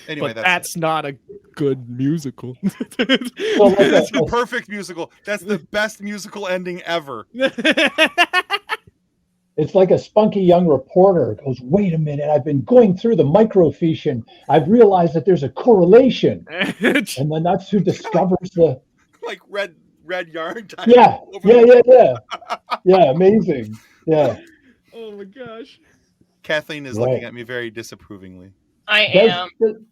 Anyway, but that's not a good musical. That's a perfect musical. That's the best musical ending ever. It's like a spunky young reporter goes, wait a minute, I've been going through the microfiche and I've realized that there's a correlation. And then that's who discovers the... Like red yarn type. Yeah, amazing. Yeah. Oh my gosh. Kathleen is looking at me very disapprovingly. I am.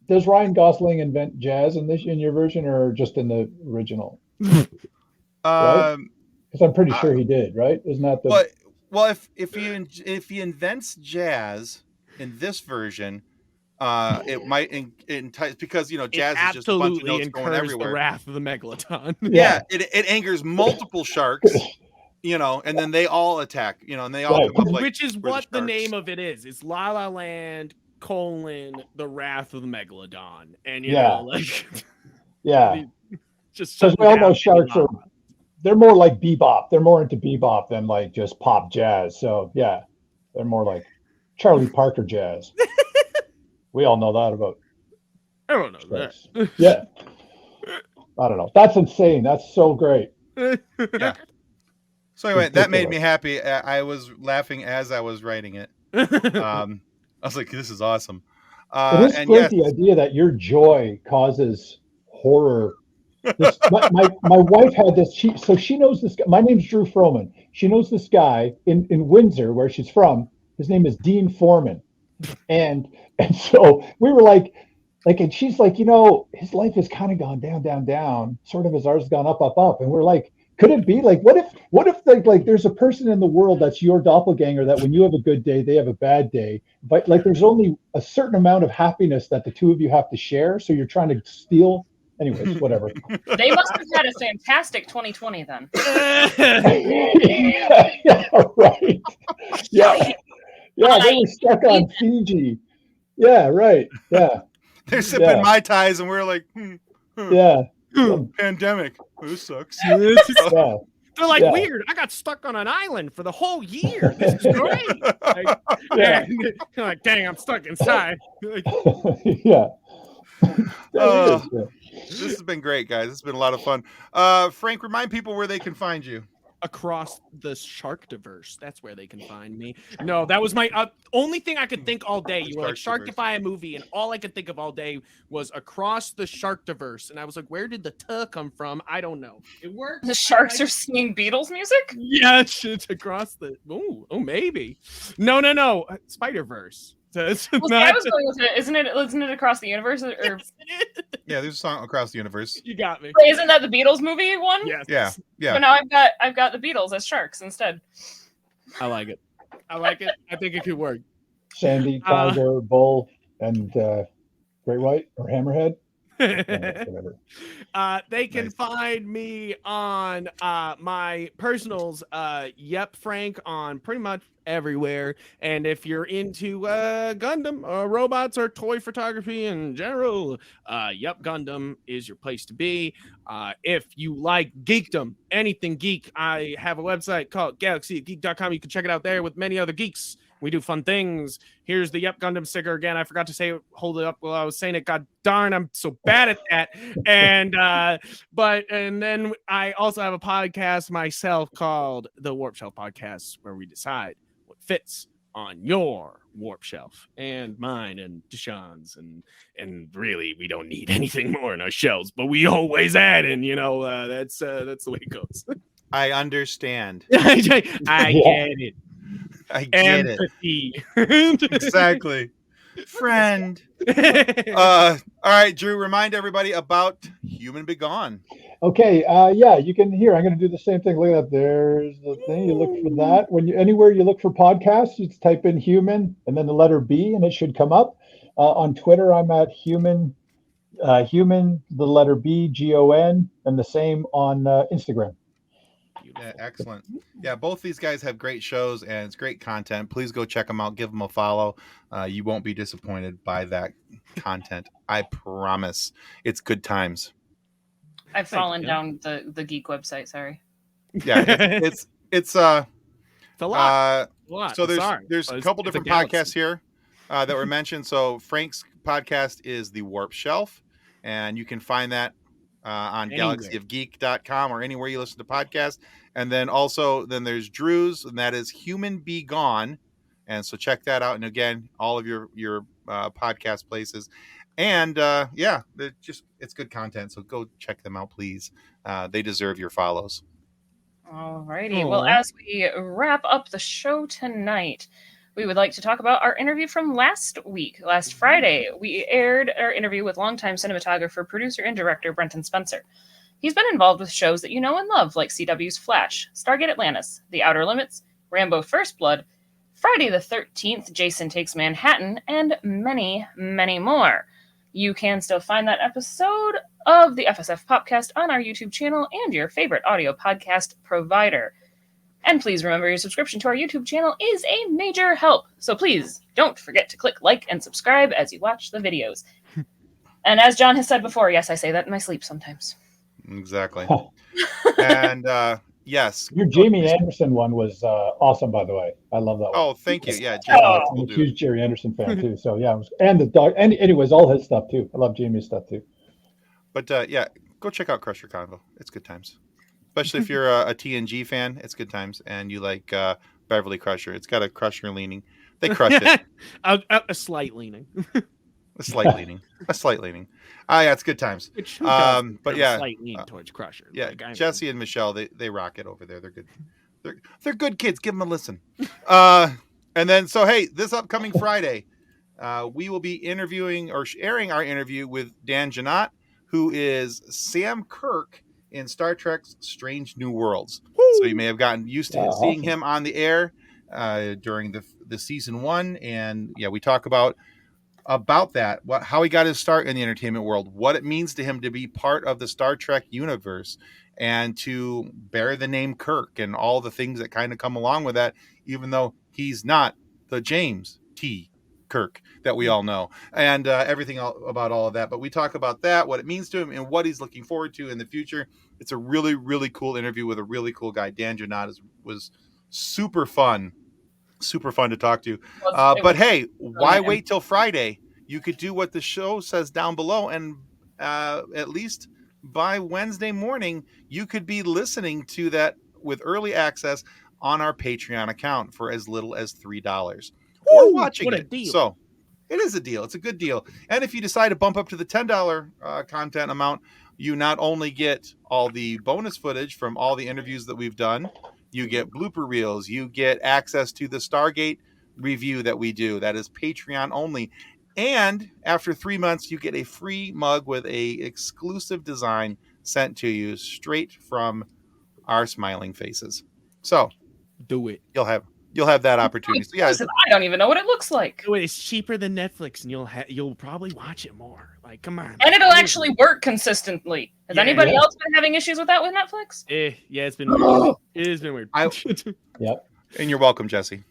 Does Ryan Gosling invent jazz in your version or just in the original? Right? Because I'm pretty sure he did, right? Isn't that the... Well, if he invents jazz in this version, it might entice, because jazz is just a bunch of notes going everywhere. The wrath of the megalodon. Yeah, it angers multiple sharks. And then they all attack. And they all come up like, which is what the name of it is. It's La La Land: the Wrath of the Megalodon, and just because we all know sharks are. They're more like bebop. They're more into bebop than like just pop jazz. So yeah, they're more like Charlie Parker jazz. We all know that about. I don't know that. Yeah. I don't know. That's insane. That's so great. Yeah. So anyway, that made me happy. I was laughing as I was writing it. I was like, "This is awesome." It is great, the idea that your joy causes horror. My wife had this. She knows this guy. My name's Drew Froman. She knows this guy in Windsor, where she's from. His name is Dean Foreman, and so we were like, and she's like, his life has kind of gone down, sort of as ours has gone up, and we're like, Could it be like what if like there's a person in the world that's your doppelganger that when you have a good day, they have a bad day, but like there's only a certain amount of happiness that the two of you have to share, so you're trying to steal. Anyways, whatever. They must have had a fantastic 2020 then. Yeah, right. Yeah, yeah, they were stuck on Fiji. Yeah, right. Yeah, They're sipping Mai Tais, and we're like, yeah. Pandemic. This sucks. Yeah. They're like, Yeah. weird. I got stuck on an island for the whole year. This is great. Like, Yeah. You're like, dang, I'm stuck inside. Like, Yeah. Oh. This has been great, guys. It's been a lot of fun. Frank, remind people where they can find you. across the Sharkdiverse. That's where they can find me. No, that was my only thing I could think all day. You were like, Sharkify a movie, and all I could think of all day was across the Sharkdiverse. And I was like, where did the "t" come from? I don't know. It worked. The sharks are singing Beatles music? Yeah, it's across the. Oh, maybe. No. Spider-Verse. So it's Well, see, not- I was going with it. Isn't it across the universe? Or Yes, it is. Yeah, there's a song across the universe. You got me. wait, isn't that the Beatles movie one? Yes. Yeah, So yeah. now I've got the Beatles as sharks instead. I like it. I think it could work. Sandy, tiger, bull, and great white or hammerhead. Yeah, whatever. They can Nice. find me on my personals, Yep Frank, on pretty much everywhere. And if you're into Gundam robots or toy photography in general, Yep Gundam is your place to be. If you like geekdom, anything geek, I have a website called galaxygeek.com. You can check it out there with many other geeks. We do fun things. Here's the Yep Gundam sticker again. I forgot to say, hold it up while I was saying it. God darn, I'm so bad at that. And and then I also have a podcast myself called the Warp Shelf Podcast, where we decide what fits on your warp shelf and mine and Deshaun's, and really we don't need anything more in our shelves, but we always add in. That's the way it goes. I understand. I get it. I get it. Empathy. Exactly. Friend. All right, Drew, remind everybody about Human B-Gon. Okay, yeah, you can hear. I'm going to do the same thing. Look at that. There's the thing. You look for that. Anywhere you look for podcasts, you just type in human and then the letter B, and it should come up. On Twitter, I'm at human, the letter B, Gon, and the same on Instagram. Yeah, excellent. Yeah, both these guys have great shows and it's great content. Please go check them out. Give them a follow. You won't be disappointed by that content. I promise. It's good times. I've fallen down the Geek website. Sorry. Yeah, it's a lot. So there's Sorry. a couple different podcasts here that were mentioned. So Frank's podcast is The Warp Shelf, and you can find that on galaxyofgeek.com or anywhere you listen to podcasts. And then there's Drew's, and that is Human B-Gon. And so check that out. And again, all of your podcast places. And it's good content. So go check them out, please. They deserve your follows. Alrighty. Well, as we wrap up the show tonight, we would like to talk about our interview from last week. Last Friday, we aired our interview with longtime cinematographer, producer, and director Brenton Spencer. He's been involved with shows that you know and love, like CW's Flash, Stargate Atlantis, The Outer Limits, Rambo First Blood, Friday the 13th, Jason Takes Manhattan, and many, many more. You can still find that episode of the FSF PopCast on our YouTube channel and your favorite audio podcast provider. And please remember, your subscription to our YouTube channel is a major help. So please don't forget to click like and subscribe as you watch the videos. And as John has said before, yes, I say that in my sleep sometimes. Exactly. And yes. Your Jamie Anderson one was awesome, by the way. I love that one. Oh, thank you. Yeah, I'm a huge Jerry Anderson fan too. So yeah, and the dog. And anyways, all his stuff too. I love Jamie's stuff too. But go check out Crusher Convo. It's good times. Especially if you're a TNG fan, it's good times. And you like Beverly Crusher. It's got a Crusher leaning. They crush it. a slight leaning. A slight leaning. Yeah, it's good times. But yeah, slight lean towards Crusher. Yeah, Like, Jesse and Michelle, they rock it over there. They're good. They're good kids. Give them a listen. And then this upcoming Friday, we will be interviewing or airing our interview with Dan Janot, who is Sam Kirk in Star Trek's Strange New Worlds. Woo! So you may have gotten used to seeing awesome. him on the air during the season 1, and we talk about that, how he got his start in the entertainment world, what it means to him to be part of the Star Trek universe, and to bear the name Kirk, and all the things that kind of come along with that, even though he's not the James T. Kirk that we all know, and everything about all of that. But we talk about that, what it means to him, and what he's looking forward to in the future. It's a really, really cool interview with a really cool guy. Dan Janot was super fun to talk to. But hey, why wait till Friday? You could do what the show says down below, and at least by Wednesday morning, you could be listening to that with early access on our Patreon account for as little as $3. Or watching what a it. deal. So it is a deal. It's a good deal. And if you decide to bump up to the $10 content amount, you not only get all the bonus footage from all the interviews that we've done, you get blooper reels, you get access to the Stargate review that we do. That is Patreon only. And after 3 months, you get a free mug with a exclusive design sent to you straight from our smiling faces. So Do it. you'll have that opportunity. So yeah, I don't even know what it looks like. Do it. It's cheaper than Netflix, and you'll probably watch it more. Like, come on. And it'll actually work consistently. Has anybody else been having issues with that with Netflix? Yeah, it's been weird. It has been weird. Yep. and you're welcome, Jesse.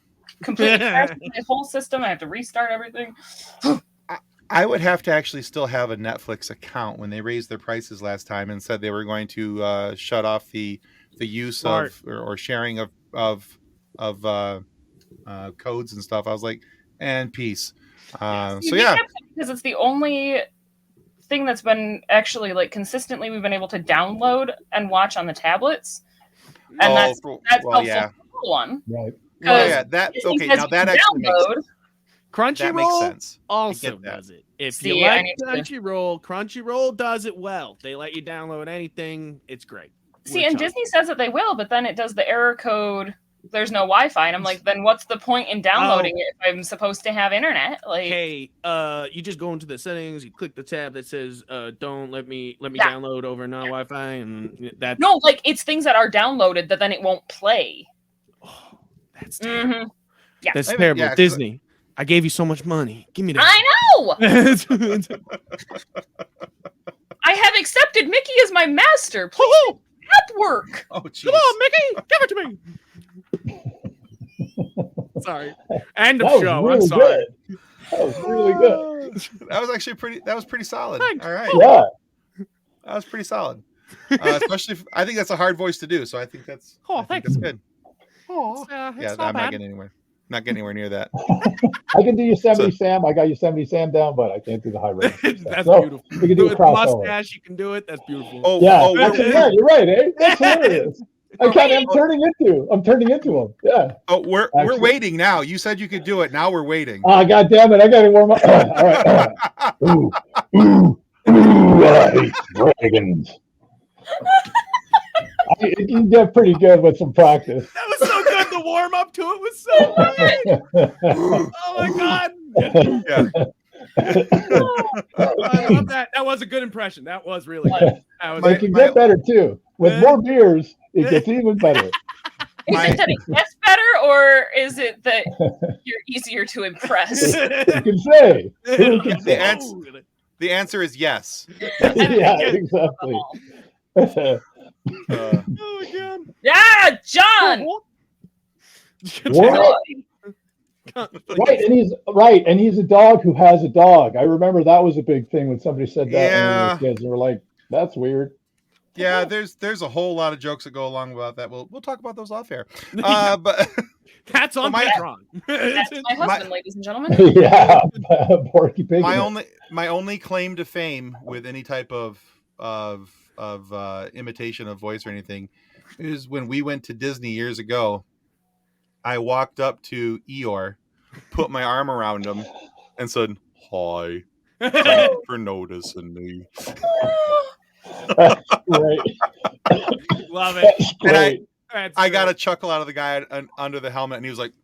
Completely crashed the whole system. I have to restart everything. I would have to actually still have a Netflix account. When they raised their prices last time and said they were going to shut off the use of or sharing of codes and stuff, I was like, and peace. So yeah, because it's the only thing that's been actually like consistently we've been able to download and watch on the tablets, and that's helpful for one. Right. Well, yeah, that okay. Now that actually makes sense. Crunchyroll also does it. If you like Crunchyroll does it well. They let you download anything. It's great. See, and Disney says that they will, but then it does the error code. There's no Wi-Fi, and I'm like, then what's the point in downloading it if I'm supposed to have internet? Like, hey, you just go into the settings, you click the tab that says, "Don't let me download over non-Wi-Fi," and that's like it's things that are downloaded that then it won't play. Oh, that's terrible. Mm-hmm. Yeah, that's terrible. Yeah, Disney, I gave you so much money. Give me that. I know. I have accepted Mickey as my master. Please help work. Oh, geez. Come on, Mickey, give it to me. Sorry. End of show. Really I'm sorry. Good. That was really good. That was actually pretty solid. Thanks. All right. Yeah. That was pretty solid. Especially, I think that's a hard voice to do. So I think that's that's good. Oh, I'm not getting anywhere. Not getting anywhere near that. I can do Yosemite Sam. I got Yosemite Sam down, but I can't do the high range. That's beautiful. We can do a crossover. Mustache, you can do it. That's beautiful. Yeah, you're right, eh? That's hilarious. I'm turning into him. Yeah. Oh, we're waiting now. You said you could do it. Now we're waiting. God damn it! I got to warm up. All right. Ooh, I hate dragons. You can get pretty good with some practice. That was so good. The warm up to it was so good. Oh my god. Yeah. I love that. That was a good impression. That was really good. It can get better too. With more beers, it gets even better. Is it that it gets better, or is it that you're easier to impress? You can say. Who can say? The answer is yes. Yeah, exactly. Oh my god. Yeah, John. What? Right, and he's a dog who has a dog. I remember that was a big thing when somebody said that when we were kids. They were like, "That's weird." Yeah, there's a whole lot of jokes that go along about that. We'll talk about those off air. But that's on Patreon. That's my husband, ladies and gentlemen. Yeah, Porky Pig. My only claim to fame with any type of imitation of voice or anything is when we went to Disney years ago. I walked up to Eeyore, put my arm around him, and said, "Hi, thanks for noticing me." That's great. Love it. And I got a chuckle out of the guy under the helmet, and he was like,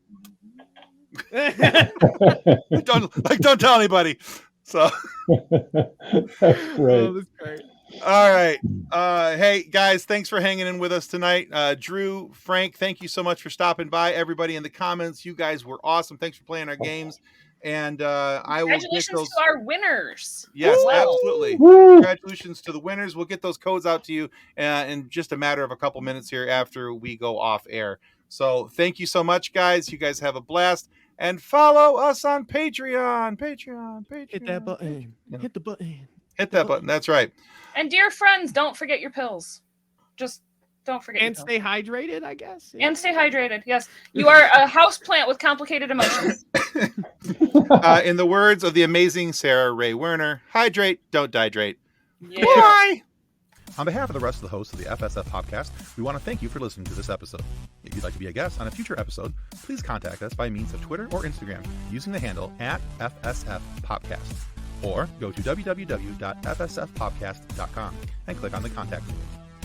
"Don't tell anybody." So that's great. Oh, that's great. All right. Hey guys, thanks for hanging in with us tonight. Drew, Frank, thank you so much for stopping by. Everybody in the comments, you guys were awesome. Thanks for playing our games. And I will get Congratulations those. to our winners. Yes, as well. absolutely. Woo! Congratulations to the winners. We'll get those codes out to you in just a matter of a couple minutes here after we go off air. So thank you so much, guys. You guys have a blast. And follow us on Patreon. Patreon. Hit that button. Yeah. Hit the button. Hit that button. That's right. And dear friends, don't forget your pills. Just don't forget And your pills. stay hydrated, I guess. Yeah. And stay hydrated. Yes. You are a houseplant with complicated emotions. In the words of the amazing Sarah Ray Werner, hydrate, don't dihydrate. Yeah. Bye! On behalf of the rest of the hosts of the FSF PopCast, we want to thank you for listening to this episode. If you'd like to be a guest on a future episode, please contact us by means of Twitter or Instagram using the handle @FSF PopCast. Or go to www.fsfpopcast.com and click on the contact link.